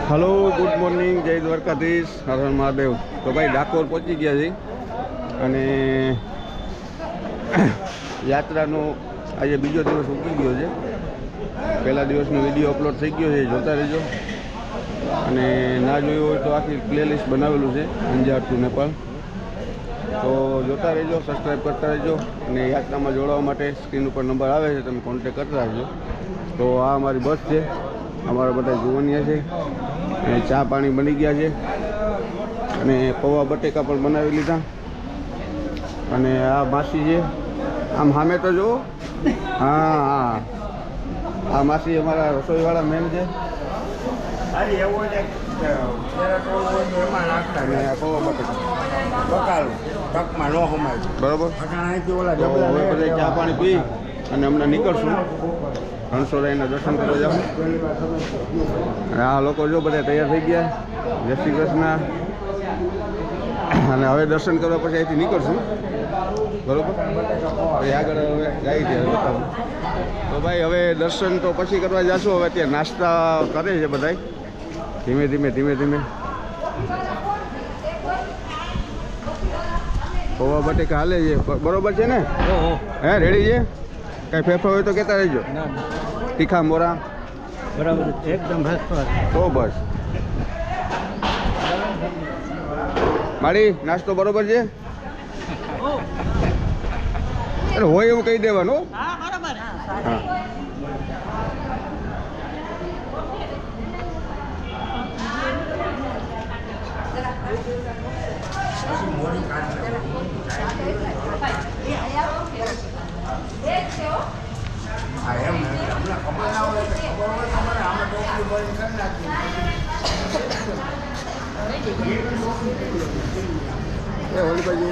Hello good morning जय द्वारकाधीश हर हर महादेव। तो भाई ડાકોર પહોંચી ગયા છે અને યાત્રાનો આજે બીજો દિવસ ઉગી ગયો છે। પહેલા દિવસનો વિડીયો અપલોડ થઈ ગયો છે, જોતા રહેજો। અને ના જોયું હોય તો આખી પ્લેલિસ્ટ બનાવેલું છે અંજાર ટુ નેપાળ, તો જોતા રહેજો, સબસ્ક્રાઈબ કરતા રહેજો। અને યાત્રામાં જોડાવા માટે સ્ક્રીન ઉપર નંબર આવે છે, તમે કોન્ટેક્ટ કરતા રહેજો। તો આ અમારી બસ છે, અમારા બધા જુવાનિયા છે અને ચા પાણી બની ગયા છે અને પૌવા બટેકા પણ બનાવી લીધા। અને આ માસી છે, આમ સામે તો જુઓ, હા હા, આ માસી અમારા રસોઈવાળા મેન છે। અને આ પૌવા બટેકા બરાબર। હવે ચા પાણી પી અને હમણાં નીકળશું, રણછોડરાયના દર્શન કરવા જાઉં। અને આ લોકો જો બધા તૈયાર થઈ ગયા, જય શ્રી કૃષ્ણ। અને હવે દર્શન કરવા પછી અહીંથી નીકળશું, બરાબર। પછી આગળ હવે જાય છે બતાવું। તો ભાઈ હવે દર્શન તો પછી કરવા જશું। હવે ત્યાં નાસ્તા કરે છે બધા, ધીમે ધીમે પૌવા બટેકા હાલે છે, બરોબર છે ને? હે, રેડી છે? કઈ ફેરફાર હોય તો કહેતા રહેજો। તીખા મોરા બરાબર, એકદમ તો બસ મારી નાસ્તો બરોબર છે? અરે હોય એવું કહી દેવાનું। હા, ઓલી બાજુ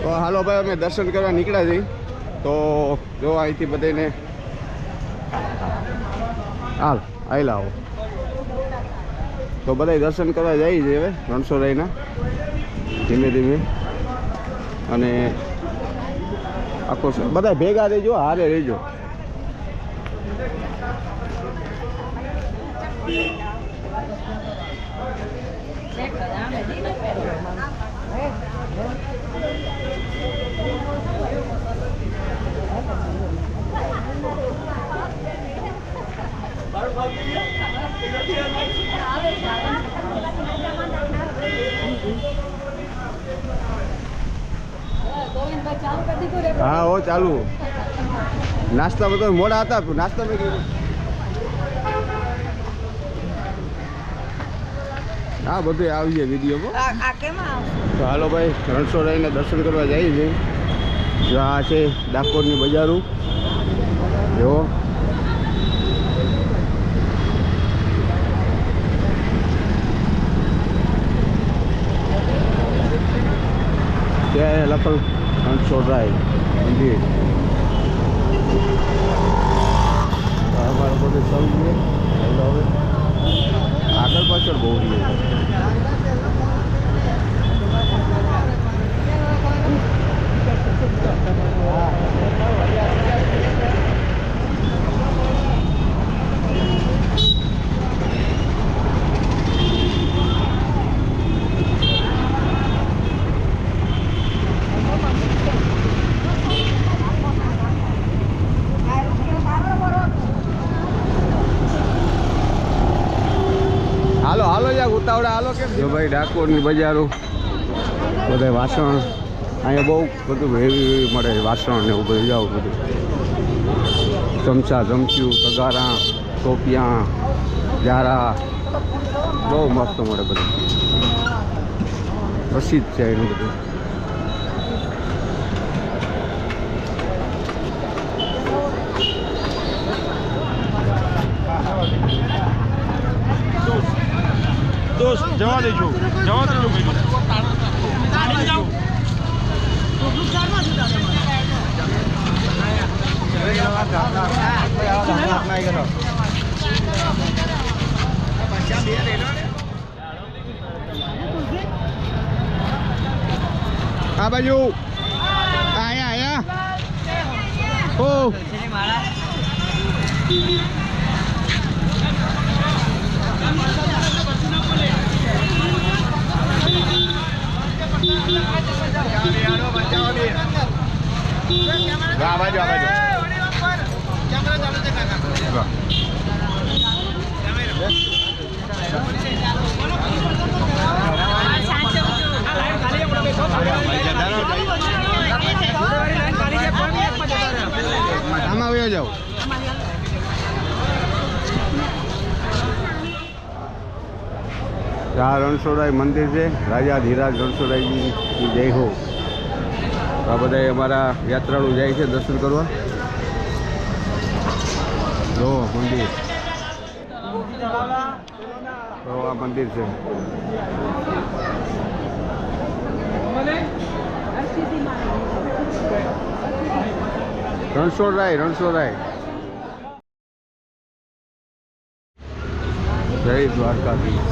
તો હાલો ભાઈ, અમે દર્શન કરવા નીકળ્યા છીએ। તો જો અહીંથી બધાને હાલ આવી લાવો, તો બધા દર્શન કરવા જાય છે હવે રણછોડરાયના, ધીમે ધીમે। અને આખો બધા ભેગા રહેજો, હારે રહેજો। હા હો ચાલુ। નાસ્તા બધો મોડા હતા, નાસ્તા મેં કીધું હા બધું આવી જાય વિડીયોમાં। તો હાલો ભાઈ, રણછોડરાયને દર્શન કરવા જઈએ છીએ। જો આ છે ડાકોરની બજારું, જો ત્યાં લખેલું રણછોડરાય મંદિર। અમારે બધું સમજીએ, હવે આગળ પાછળ બહુ રહીએ। હાલો હાલો યાર, ઉતાવળા હાલો કેમ? જો ભાઈ ડાકોરની બજારો, બધા વાસણ અહીંયા બહુ બધું હેવી મળે, વાસણ ને એવું બધું જાવ, બધું ચમચા ચમચું તગારા ટોપિયા જારા બહુ મસ્ત મળે બધું, પ્રસિદ્ધ છે એનું બધું। દોસ્ત જવા દેજો ભાઈ। આ બાજુ અહીંયા ઓ આ બાજુ આમાં આવ્યો જાઓ. આ રણછોડરાય મંદિર છે, રાજા ધીરાજ રણછોડરાયજી જય હો. આ બધા અમારા યાત્રાળુ જાય છે દર્શન કરવા. જો મંદિર, તો આ મંદિર છે. રણછોડરાય જય દ્વારકાધીશ.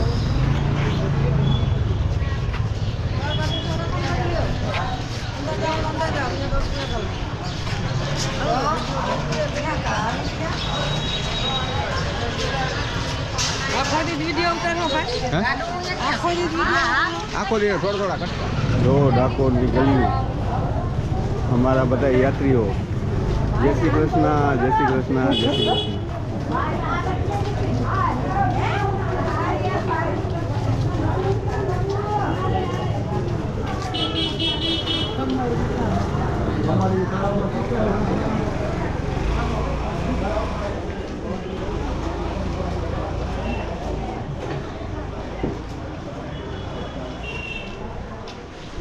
આખો દિવસ થોડા કટકા. જો ડાકોરની ગલીઓ, અમારા બધા યાત્રીઓ. જય શ્રી કૃષ્ણ, જય શ્રી કૃષ્ણ, જય શ્રી કૃષ્ણ.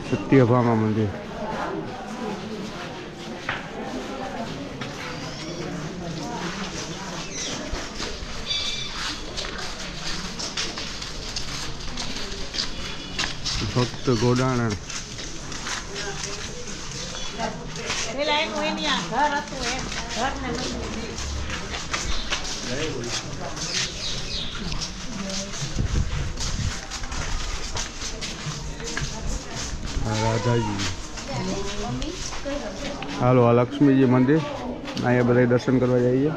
સત્યભામા મંદિર. ભક્ત ગોડાણા. રાધાજી. હાલો, આ લક્ષ્મીજી મંદિર. અહીંયા બધા દર્શન કરવા જઈએ.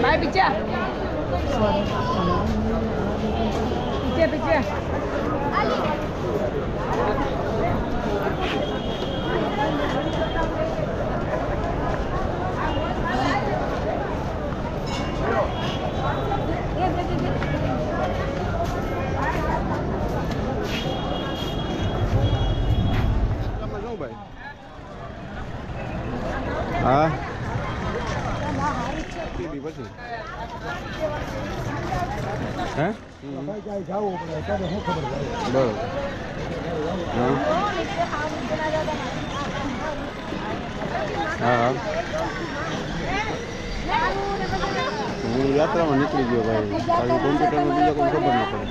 Bye, picture. Picture. હા હે બરોબર. હા હું યાત્રામાં નીકળી ગયો ભાઈ. કારણ કોમ્પ્યુટરમાં બીજા કોઈ ખબર ન પડે.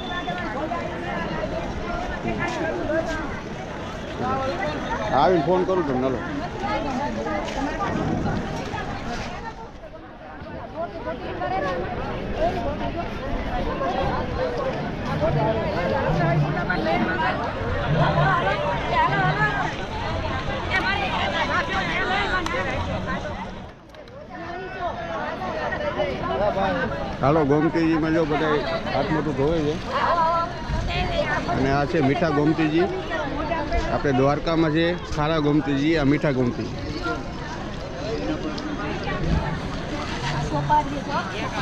આવીને ફોન કરું તમને. હાલો. હાલો, ગોમતીજીમાં જો બધા હાથ મોટું ધોવે છે. અને આ છે મીઠા ગોમતીજી. આપણે દ્વારકામાં છે ખારા ગોમતીજી, આ મીઠા ગોમતીજી.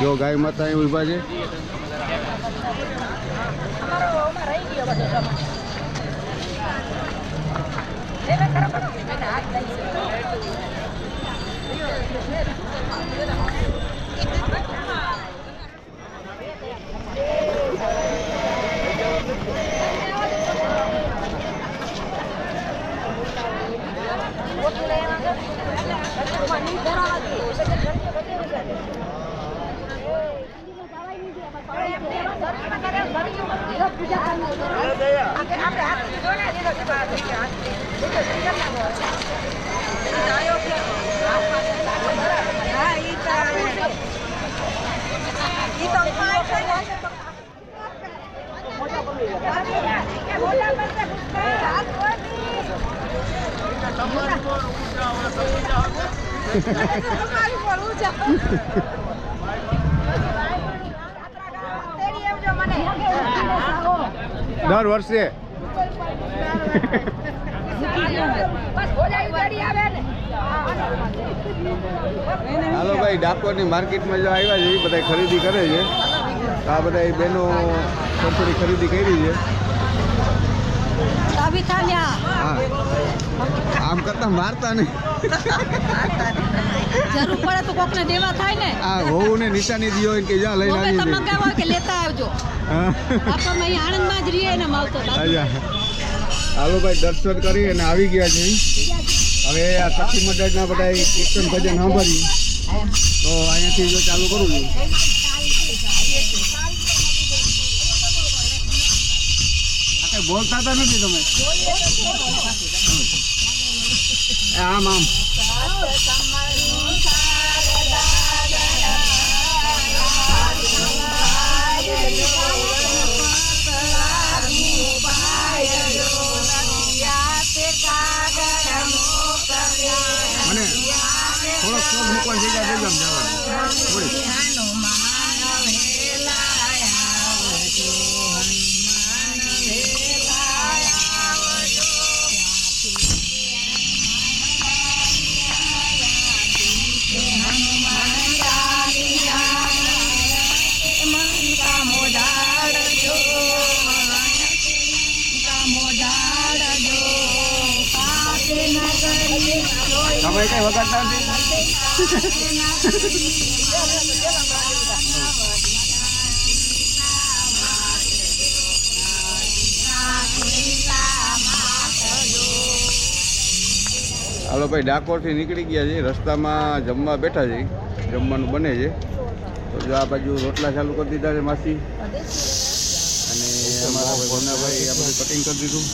જો ગાય માતા અહીં ઊભા છે. દર વર્ષે હાલો ભાઈ, ડાકોરની માર્કેટમાં જો આવ્યા છે એ બધા ખરીદી કરે છે. આ બધા બહેનો થોડી ખરીદી કરી છે. હા, આમ કરતા મારતા નહીં. જરૂર પડે તો કોકને દેવા થાય ને. આ હોવું ને નિશાની દી હોય કે જ્યાં લઈને આવી તમે મંગાવો કે લેતા આવજો. આપણને અહીં આણંદમાં જ રહીએ ને માવતો. અચ્છા, હાલો ભાઈ, દર્શન કરી અને આવી ગયા છે. હવે આ સખી મંડળના બધા કીર્તન ભજન સાંભળી તો અહીંયાથી જો ચાલુ કરું છું. બોલતા તો નથી તમે. આમ આમ મને થોડોક શોખ મૂકવાની જગ્યા થઈ જમ જવાનું થોડી. તમે કઈ વગાડતા નથી? હાલો ભાઈ, ડાકોરથી નીકળી ગયા છે. રસ્તામાં જમવા બેઠા છે, જમવાનું બને છે. તો જો આ બાજુ રોટલા ચાલુ કરી દીધા છે માસી, અને અમારા ભાઈ આ બધું કટિંગ કરી દીધું,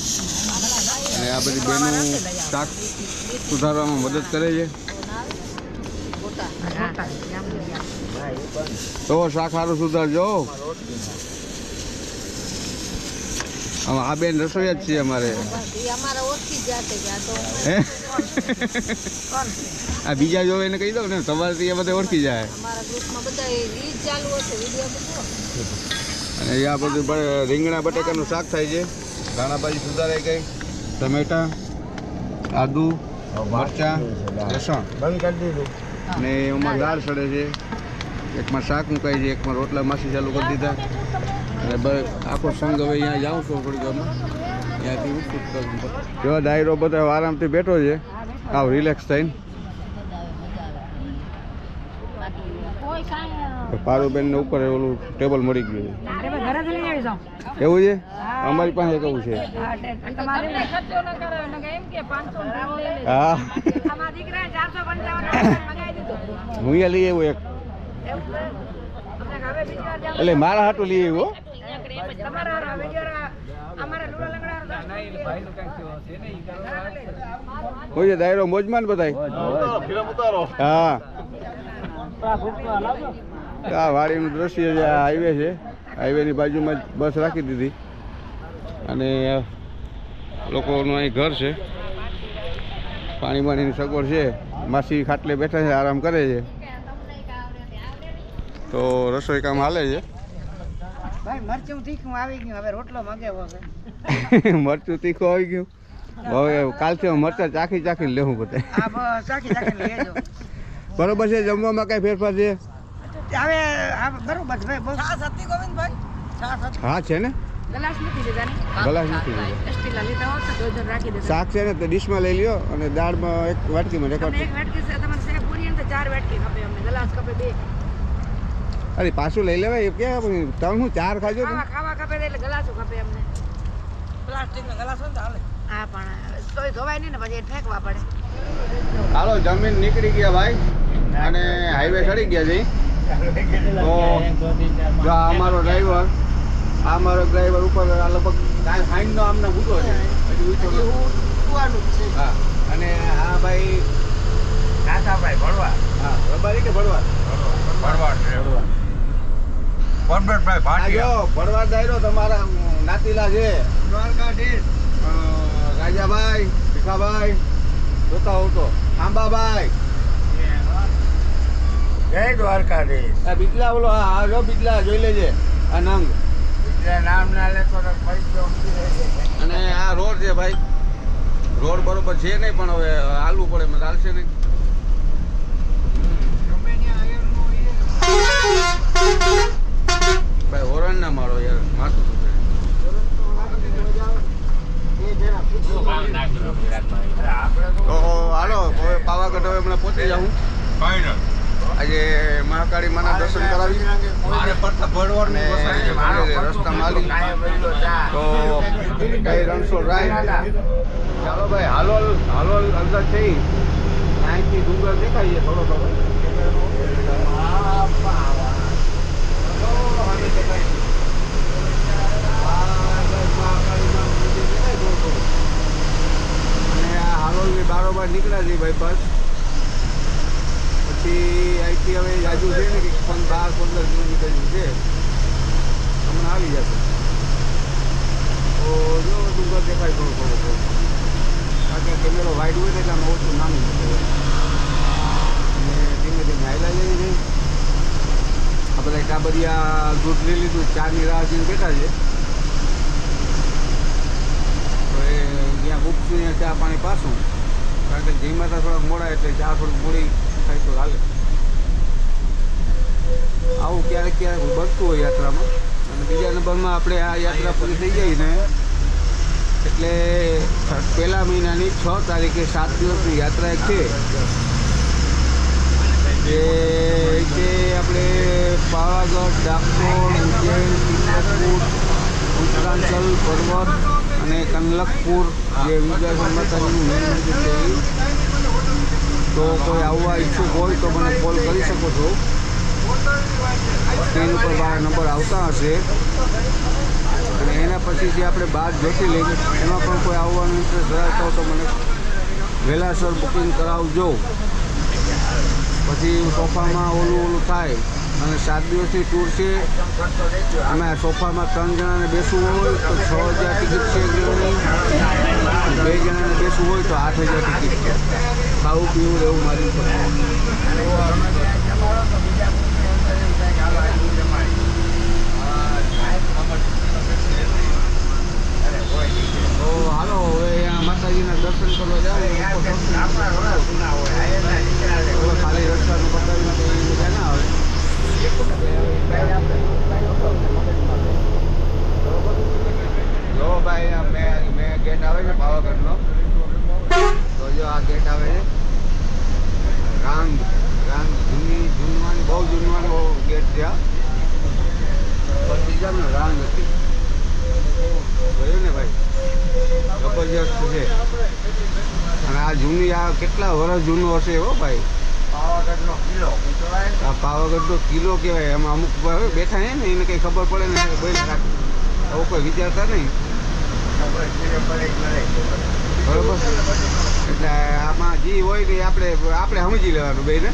અને આ બધી બહેનો શાક સુધારવામાં મદદ કરે છે. તો શાક સારું સુધારજો. આ બેન રસોઈ જ છીએ અમારે. આ બીજા જો એને કહી દઉં ને, તમારે બધા ઓળખી જાય. અને આ બધું રીંગણા બટેકાનું શાક થાય છે. ધાણાભાજી સુધારાઈ ગઈ, ટમેટા, આદુ, મરચાં, લસણ બંધ કરી દીધું, અને એમાં દાળ સડે છે. એકમાં શાક મુકાય છે, એકમાં રોટલા માસી ચાલુ કરી દીધા. અને આખો સંઘ હવે અહીંયા જાઉં છું થોડી વારમાં, ત્યાંથી ઉઠું કરું. જો ડાયરો બધો આરામથી બેઠો છે, આવ રિલેક્સ થઈને. પારુબેન ને ઉપર ઓલું ટેબલ મળી ગયું છે. એવું છે? અમારી પાસે કેવું છે? હા, હું અહીંયા લઈ આવ્યો એક, એટલે મારા હાટું લઈ આવ્યો. કોઈ દાયરો મોજમાં ને બધાય. હા, આ વાડીનું દ્રશ્ય જે હાઈવે છે, હાઈવેની બાજુમાં જ બસ રાખી દીધી, અને લોકોનું અહીં ઘર છે, પાણી પાણીની સગવડ છે. માસી ખાટલે બેઠા છે, આરામ કરે છે. તો રસોઈ કામ હાલે છે. મરચું તીખું આવી ગયું, હવે રોટલો મગાવ્યો છે. મરચું તીખું આવી ગયું, હવે કાલથી મરચા ચાખી ચાખીને લેવું બધે. બરોબર છે? જમવામાં કઈ ફેરફાર છે? હવે આ બરોબર છે ભાઈ બહુ હા છે ને ગ્લાસ નથી લીધા ને ગલાસ નથી લીધા. સ્ટીલ લીધા હોત તો જોઈ રાખી દેતા શાક છે ને તો ડિશમાં લઈ લ્યો અને દાળમાં એક વાટકીમાં તમે રેકોર્ડ. એક વેટકી છે તમારે સેવ પૂરી ને તો 4 વેટકી ખપે અમને ગ્લાસ ખપે 2 અરે પાછું લઈ લેવાય કે ત્રણ હું 4 ખાજો તમે. ખાવા ખપે એટલે ગ્લાસો ખપે અમને પ્લાસ્ટિકના ગ્લાસ હોય ને તો હાલે હા પણ તોય ધોવાય નહીં ને પછી ફેંકવા પડે હાલો જમીન નીકળી ગયા ભાઈ અને હાઈવે ચડી ગયા છે. તો જો આ અમારો ડ્રાઈવર ઉપર આ લગભગ હાઈનો આમને ઊંધો છે હજી ઊંચો નથી. કુવાનું જ છે હા અને આ ભાઈ કાકાભાઈ ભણવા હા રબારી કે ભડવા પરબતભાઈ આ જો ભડવા દાયરો તમારા નાતીલા છે દ્વારકાધીશ રાજાભાઈ ભીખાભાઈ જોતા હો તો આંબાભાઈ જય દ્વારકાધીશ આ બીજલા બોલો હા જો બીજલા જોઈ લેજે આ નંગ એટલે નામ ના લેતો તો પૈસો અને આ રોડ છે ભાઈ રોડ બરોબર છે નહીં પણ હવે હાલવું પડે મને ચાલશે નહીં. ભાઈ હોરન ના મારો યાર માથું દુખે. તો હાલો હવે પાવાગઢ હવે હમણાં પહોંચી જાઉં. આજે મહાકાળી માના દર્શન કરાવી અને રસ્તામાં આલી તો કઈ રણછોડ રાય ચાલો ભાઈ હાલોલ અંદર થઈ અહીંથી ડુંગર દેખાય છે થોડો થોડો. અને આ હાલોલની બારોબાર નીકળ્યા છે ભાઈ બસ. પછી અહીંથી હવે આજુ છે ને કે 12-15 કિલોમીટર છે હમણાં આવી જશે. તો જો ડુંગર દેખાય થોડો કારણ કે કેમેરો વાઇડ હોય ને એટલે આમાં ઓછું નાનું અને ધીમે ધીમે હાઈલા જઈ છે. આ બધા ટાબરિયા દૂધ લઈ લીધું ચાની રાહ જોઈને બેઠા છે. તો એ જ્યાં ઉપસું ત્યાં ચા પાણી પાછું કારણ કે જઈમાં તો થોડાક મોડા એટલે ચા થોડીક મોડી થાય તો હાલે. આવું ક્યારેક બનતું હોય યાત્રામાં. અને બીજા નંબરમાં આપણે આ યાત્રા પૂરી થઈ ગઈ ને એટલે પહેલા મહિનાની 6 તારીખે 7 દિવસની યાત્રા એક છે જે છે આપણે પાવાગઢ, ડાકોર, ઉજ્જૈન, ચિત્રકૂટ, ઉત્તરાંચલ પર્વત અને કનલકપુર જે વિદ્યાસન માતાજીનું મેન મંદિર છે એ. તો કોઈ આવવા ઈચ્છુક હોય તો મને કોલ કરી શકો છો. સ્ક્રીન ઉપર મારા નંબર આવતા હશે. અને એના પછી જે આપણે 12 જ્યોતિર્લિંગ એમાં પણ કોઈ આવવાનું ઇન્ટરેસ્ટ ધરાવતો હોય તો મને વહેલાસર બુકિંગ કરાવજો. પછી સોફામાં ઓલું થાય અને 7 દિવસની ટૂર છે. અમે સોફામાં 3 જણાને બેસવું હોય તો 6,000 ટિકિટ છે. 2 જણાને બેસવું હોય તો 8,000 ટિકિટ છે. ખાવું પીવું એવું મારી ઉપર. તો હાલો હવે અહીંયા માતાજીના દર્શન કરવા જાવ. ખાલી રસ્તાનું બતાવીને તો એ બધા ના આવે. જો ભાઈ મેં ગેટ આવે છે પાવાગઢનો. તો જો આ ગેટ આવે છે રાંગ જૂનવાની બહુ જૂનવાનો ગેટ છે. પછી જાવ ને રાંગ હતી જોયું ને ભાઈ જબરજસ્ત છે. અને આ જૂની આ કેટલા વર્ષ જૂનું હશે હો ભાઈ. પાવાગઢનો કિલ્લો આ પાવાગઢનો કિલ્લો કહેવાય. એમાં અમુક બેઠા છે ને એને કંઈ ખબર પડે ને બોલ રાખે આવું કોઈ વિચારતા નહીં બરોબર. એટલે આમાં જે હોય ને આપણે સમજી લેવાનું બેને.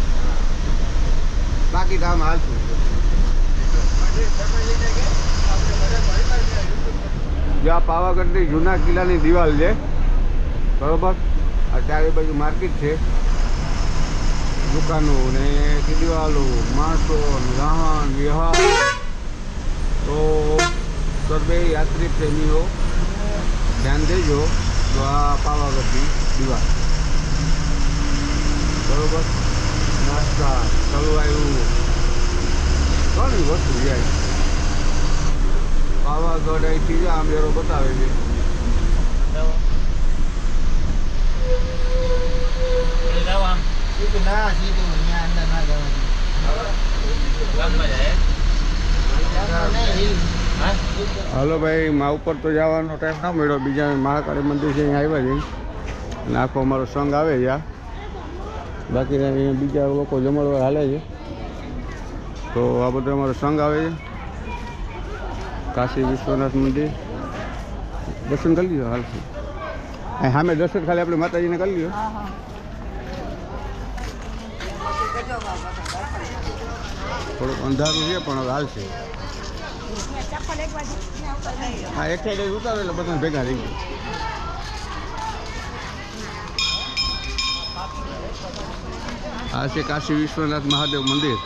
બાકી તો આમ હાલતું જો આ પાવાગઢની જૂના કિલ્લાની દિવાલ છે બરોબર. આ ચારે બાજુ માર્કેટ છે, દુકાનો ને દિવાલો, માણસો, વાહન વ્યવહાર. તો સર્વે યાત્રી પ્રેમીઓ ધ્યાન દેજો. તો આ પાવાગઢની દિવાલ બરોબર. નાસ્તા, તલવાયું, ઘણી વસ્તુ જાય પાવાગઢ અહીંથી જ આમ એરો બતાવે છે ના સીધું અહીંયા અંદર ના જવાનું હાલો ભાઈ મા ઉપર તો જવાનો ટાઈમ ના મળ્યો બીજા મહાકાળી મંદિર છે અહીંયા આવ્યા છે અને આખો અમારો સંઘ આવે છે આ બાકી અહીંયા બીજા લોકો જમણવાર હાલે છે તો આ બધો અમારો સંઘ આવે છે કાશી વિશ્વનાથ મંદિર દર્શન કરી લ્યો હાલ અહીં સામે દર્શન ખાલી આપણે માતાજીને કરી લ્યો થોડુંક અંધારું છે પણ હવે હાલશે હા એક સાઈડ ઉતારો એટલે બધા ભેગા થઈ ગયા આ છે કાશી વિશ્વનાથ મહાદેવ મંદિર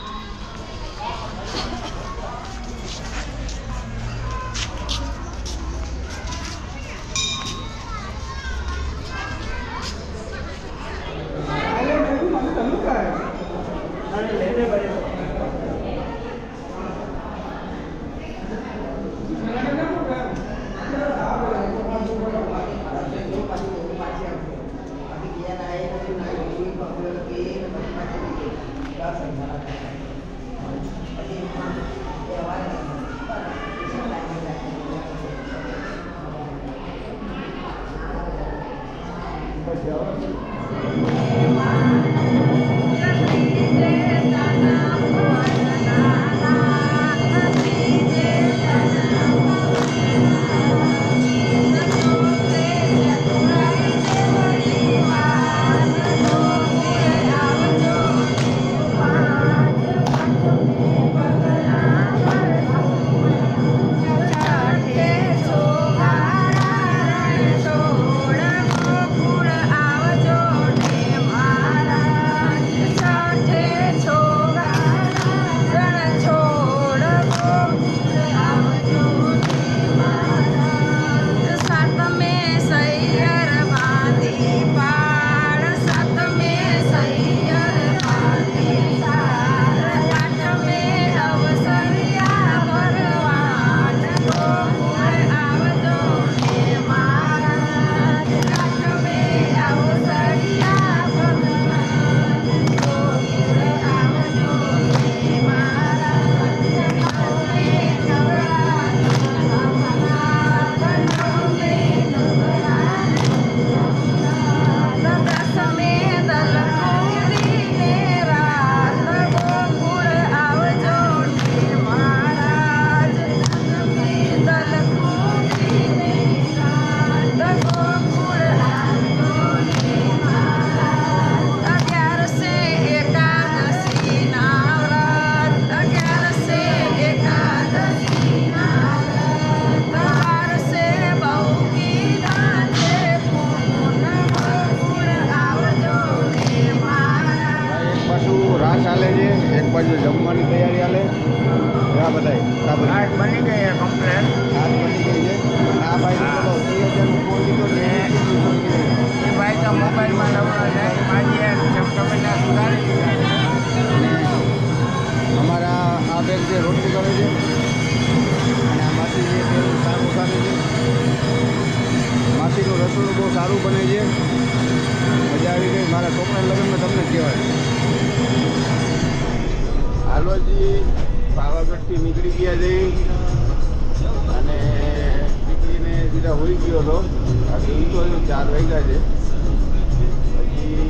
બાજુ જમવાની તૈયારી હાલે આ બધા બની ગઈ કમ્પ્લેટ બની ગઈ છે આ ભાઈ તો 2000 ફોન લીધો ને એ ભાઈ તો મોબાઈલમાં નવરા જાય માજી ચમચમેલા સુધારી દીધા અમારા આ બેન જે રોટલી કરે છે અને આ માસી જે તેલ સારું ખાને છે માસીનું રસોડું બહુ સારું બને છે મજા આવી ગઈ મારા છોકરાના લગ્નમાં તમને કહેવાય હાલોજી પાવાગઢથી નીકળી ગયા જઈ અને નીકળીને સીધા હોઈ ગયો હતો બાકી તો 4 વાગ્યા છે પછી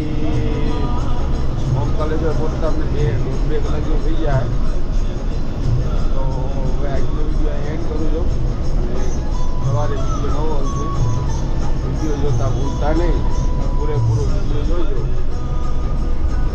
ઓમકાલેશ્વર પહોંચતા અમને 1-2 કલાક જેવું થઈ જાય તો હવે આજનો વિડીયો એન્ડ કરું છું અને સવારે વિડીયો નવો આવશે વિડીયો જોતા ભૂલતા નહીં પૂરેપૂરો વિડીયો જોજો